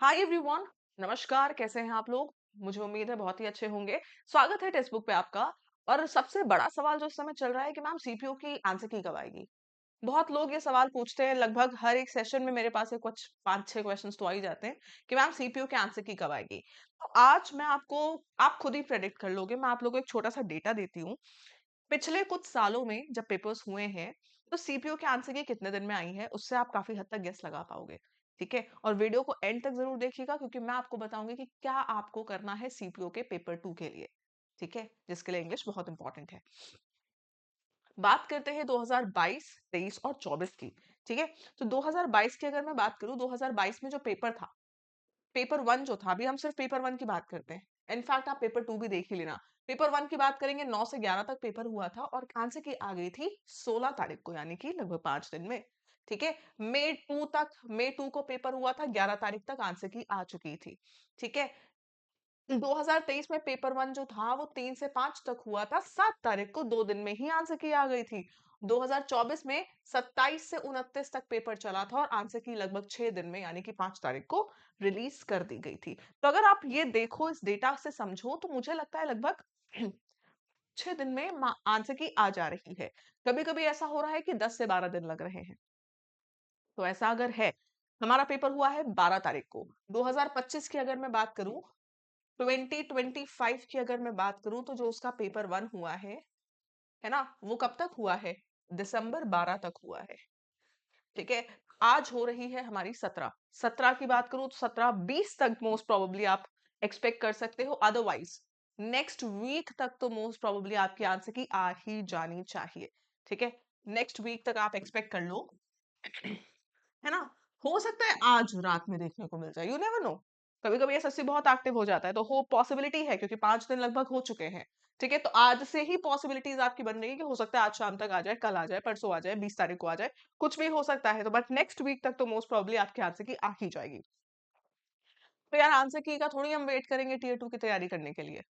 Hi everyone. नमस्कार, कैसे हैं आप लोग? मुझे उम्मीद है बहुत ही अच्छे होंगे। स्वागत है टेक्स्ट बुक पे आपका। और सबसे बड़ा सवाल जो इस समय चल रहा है कि मैम सीपीयू की आंसर की कब आएगी। बहुत लोग ये सवाल पूछते हैं, लगभग हर एक सेशन में मेरे पास ये कुछ 5-6 क्वेश्चंस तो आ ही जाते हैं कि मैम सीपीयू के आंसर की कब आएगी। तो आज मैं आपको, आप खुद ही प्रेडिक्ट कर लोगे, मैं आप लोगों को एक छोटा सा डेटा देती हूँ। पिछले कुछ सालों में जब पेपर्स हुए हैं, तो सीपीयू के आंसर की कितने दिन में आई है, उससे आप काफी हद तक गेस लगा पाओगे। ठीक है, और वीडियो को एंड तक जरूर देखिएगा, क्योंकि मैं आपको बताऊंगी कि क्या आपको करना है सीपीयू के पेपर 2 के लिए। ठीक है, जिसके लिए इंग्लिश बहुत इंपॉर्टेंट है। बात करते हैं 2022, 23 और 24 की। ठीक है, तो 2022 की अगर मैं बात करूं, 2022 में जो पेपर था, पेपर वन जो था, अभी हम सिर्फ पेपर वन की बात करते हैं। इनफैक्ट आप पेपर टू भी देख ही लेना। पेपर वन की बात करेंगे, 9 से 11 तक पेपर हुआ था और आंसर की आ गई थी 16 तारीख को, यानी कि लगभग 5 दिन में। ठीक है, मई टू को पेपर हुआ था, 11 तारीख तक आंसर की आ चुकी थी। ठीक है, 2023 में पेपर वन जो था वो 3 से 5 तक हुआ था, 7 तारीख को 2 दिन में ही आंसर की आ गई थी। 2024 में 27 से 29 तक पेपर चला था और आंसर की लगभग 6 दिन में, यानी कि 5 तारीख को रिलीज कर दी गई थी। तो अगर आप ये देखो, इस डेटा से समझो, तो मुझे लगता है लगभग 6 दिन में आंसर की आ जा रही है। कभी कभी ऐसा हो रहा है कि 10 से 12 दिन लग रहे हैं। तो ऐसा अगर है, हमारा पेपर हुआ है 12 तारीख को। 2025 की अगर मैं बात करूं, 2025 की अगर मैं बात करूं, तो जो उसका पेपर वन हुआ है ना, वो कब तक हुआ है? दिसंबर 12 तक हुआ है। ठीक है, आज हो रही है हमारी 17 की बात करूं, तो 17-20 तक मोस्ट प्रोबेबली आप एक्सपेक्ट कर सकते हो। अदरवाइज नेक्स्ट वीक तक तो मोस्ट प्रोबेबली आपकी आंसर की आ ही जानी चाहिए। ठीक है, नेक्स्ट वीक तक आप एक्सपेक्ट कर लो, है ना। हो सकता है आज रात में देखने को मिल जाए, यू नेवर नो। कभी कभी ये सच्ची बहुत एक्टिव हो जाता है, तो हो पॉसिबिलिटी है, क्योंकि 5 दिन लगभग हो चुके हैं। ठीक है, तो आज से ही पॉसिबिलिटीज आपकी बन रही है कि हो सकता है आज शाम तक आ जाए, कल आ जाए, परसों आ जाए, 20 तारीख को आ जाए। कुछ भी हो सकता है, तो बट नेक्स्ट वीक तक तो मोस्ट प्रोबेबली आपके आंसर की आ ही जाएगी। तो यार, आंसर की का थोड़ी हम वेट करेंगे टीयर टू की तैयारी करने के लिए।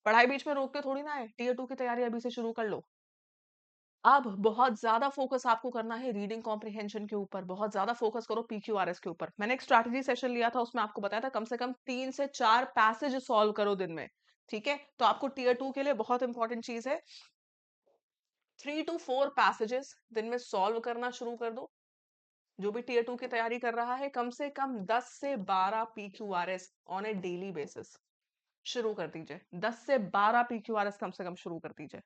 पढ़ाई बीच में रोक के थोड़ी ना है, टीयर टू की तैयारी अभी से शुरू कर लो। अब बहुत ज्यादा फोकस आपको करना है रीडिंग कॉम्प्रिहेंशन के ऊपर, बहुत ज्यादा फोकस करो पीक्यूआरएस के ऊपर। मैंने एक स्ट्रैटेजी सेशन लिया था, उसमें आपको बताया था कम से कम 3 से 4 पैसेज सॉल्व करो दिन में। ठीक है, तो आपको टीयर टू के लिए बहुत इंपॉर्टेंट चीज है, 3 to 4 पैसेजेस दिन में सॉल्व करना शुरू कर दो। जो भी टीयर टू की तैयारी कर रहा है, कम से कम 10 से 12 PQRS on A daily basis शुरू कर दीजिए। 10 से 12 पीक्यूआरएस कम से कम शुरू कर दीजिए।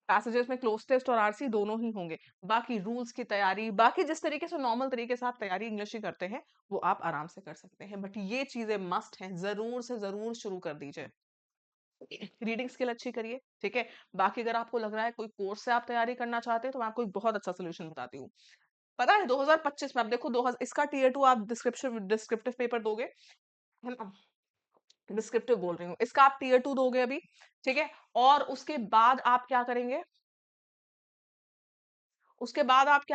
पैसेजेस में क्लोज टेस्ट और आरसी दोनों ही होंगे। बाकी रूल्स की तैयारी, बाकी जिस तरीके से नॉर्मल तरीके से आप तैयारी इंग्लिश की करते हैं, वो आप आराम से कर सकते हैं, बट ये चीजें मस्ट हैं, जरूर से जरूर शुरू कर दीजिए। रीडिंग स्किल अच्छी करिए। ठीक है, बाकी अगर आपको लग रहा है कोई कोर्स से आप तैयारी करना चाहते हैं, तो मैं आपको एक बहुत अच्छा सोल्यूशन बताती हूँ। पता है 2025 में आप देखो, 2000 इसका टीयर टू आप डिस्क्रिप्टिव पेपर दोगे, है ना। डिस्क्रिप्टिव बोल रही हूँ, इसका आप टीयर टू दोगे अभी। ठीक है, और उसके बाद आप क्या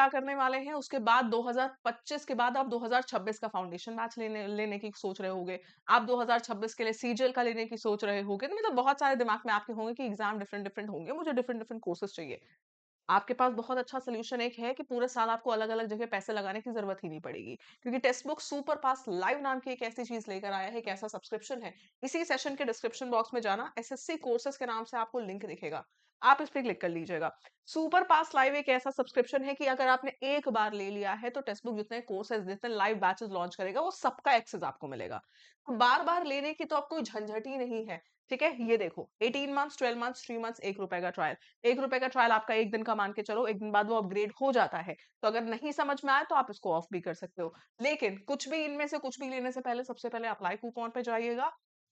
करने वाले हैं, उसके बाद 2025 के बाद आप 2026 का फाउंडेशन बैच लेने लेने की सोच रहे होगे। आप 2026 के लिए सीजीएल का लेने की सोच रहे होगे। तो मतलब बहुत सारे दिमाग में आपके होंगे कि एग्जाम डिफरेंट डिफरेंट होंगे, मुझे डिफरेंट डिफरेंट कोर्सेज चाहिए। आपके पास बहुत अच्छा सोल्यूशन एक है कि पूरे साल आपको अलग अलग जगह पैसे लगाने की जरूरत ही नहीं पड़ेगी, क्योंकि टेक्स्ट बुक सुपर पास लाइव नाम की एक ऐसी चीज लेकर आया है, एक ऐसा सब्सक्रिप्शन है। इसी सेशन के डिस्क्रिप्शन बॉक्स में जाना, एसएससी कोर्सेज के नाम से आपको लिंक दिखेगा, आप इस पे क्लिक कर लीजिएगा। सुपर पास लाइव एक ऐसा सब्सक्रिप्शन है कि अगर आपने एक बार ले लिया है, तो टेक्स्ट बुक जितने कोर्सेज, जितने लाइव बैचेस लॉन्च करेगा, वो सबका एक्सेस आपको मिलेगा। तो बार बार लेने की तो अब कोई झंझट ही नहीं है। ठीक है, ये देखो, 18 मंथ्स, 12 मंथ्स, 3 मंथ्स, 1 रुपए का ट्रायल। 1 रुपए का ट्रायल आपका एक दिन का मान के चलो, एक दिन बाद वो अपग्रेड हो जाता है। तो अगर नहीं समझ में आए, तो आप इसको ऑफ भी कर सकते हो। लेकिन कुछ भी इनमें से कुछ भी लेने से पहले, सबसे पहले अप्लाई कूपन पे जाइएगा,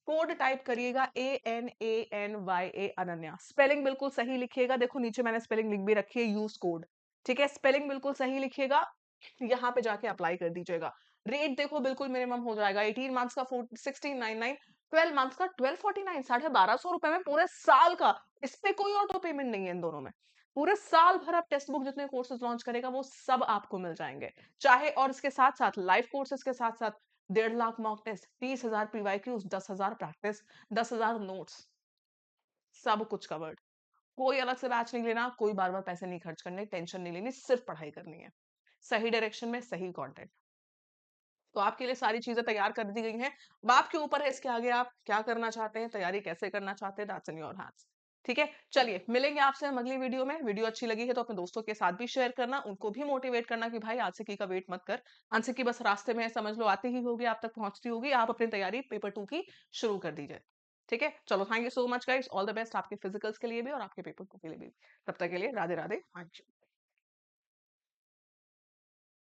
कोड टाइप करिएगा ANANYA, अनन्या। स्पेलिंग बिल्कुल सही लिखिएगा, देखो नीचे मैंने स्पेलिंग लिख भी रखी है, यूज कोड। ठीक है, स्पेलिंग बिल्कुल सही लिखिएगा, यहाँ पे जाके अप्लाई कर दीजिएगा। रेट देखो बिल्कुल मिनिमम हो जाएगा, 18 मंथ्स का 1699, 12 मंथ्स का 1249, 1250 रुपए में पूरे साल का। इस पे कोई ऑटो पेमेंट नहीं है इन दोनों में। पूरे साल भर आप टेक्स्ट बुक जितने कोर्सेज लॉन्च करेगा, वो सब आपको मिल जाएंगे। चाहे, और इसके साथ साथ लाइव कोर्सेज के साथ साथ 1.5 lakh mock test, 30,000 PYQs, 10,000 practice, 10,000 notes, सब कुछ कवर्ड। कोई अलग से बैच नहीं लेना, कोई बार बार पैसे नहीं खर्च करने, टेंशन नहीं लेनी, सिर्फ पढ़ाई करनी है, सही डायरेक्शन में, सही कंटेंट। तो आपके लिए सारी चीजें तैयार कर दी गई हैं। अब आपके ऊपर है इसके आगे आप क्या करना चाहते हैं, तैयारी कैसे करना चाहते हैं, दैट्स इन योर हैंड्स। ठीक है, चलिए मिलेंगे आपसे हम अगली वीडियो में। वीडियो अच्छी लगी है तो अपने दोस्तों के साथ भी शेयर करना, उनको भी मोटिवेट करना कि भाई आंसर की का वेट मत कर, आंसर की बस रास्ते में है, समझ लो आती ही होगी, आप तक पहुंचती होगी, आप अपनी तैयारी पेपर 2 की शुरू कर दीजिए। ठीक है, चलो thank you so much guys, all the best आपके फिजिकल्स के लिए भी और आपके पेपर 2 के लिए भी। तब तक के लिए राधे राधे, हाँ जी।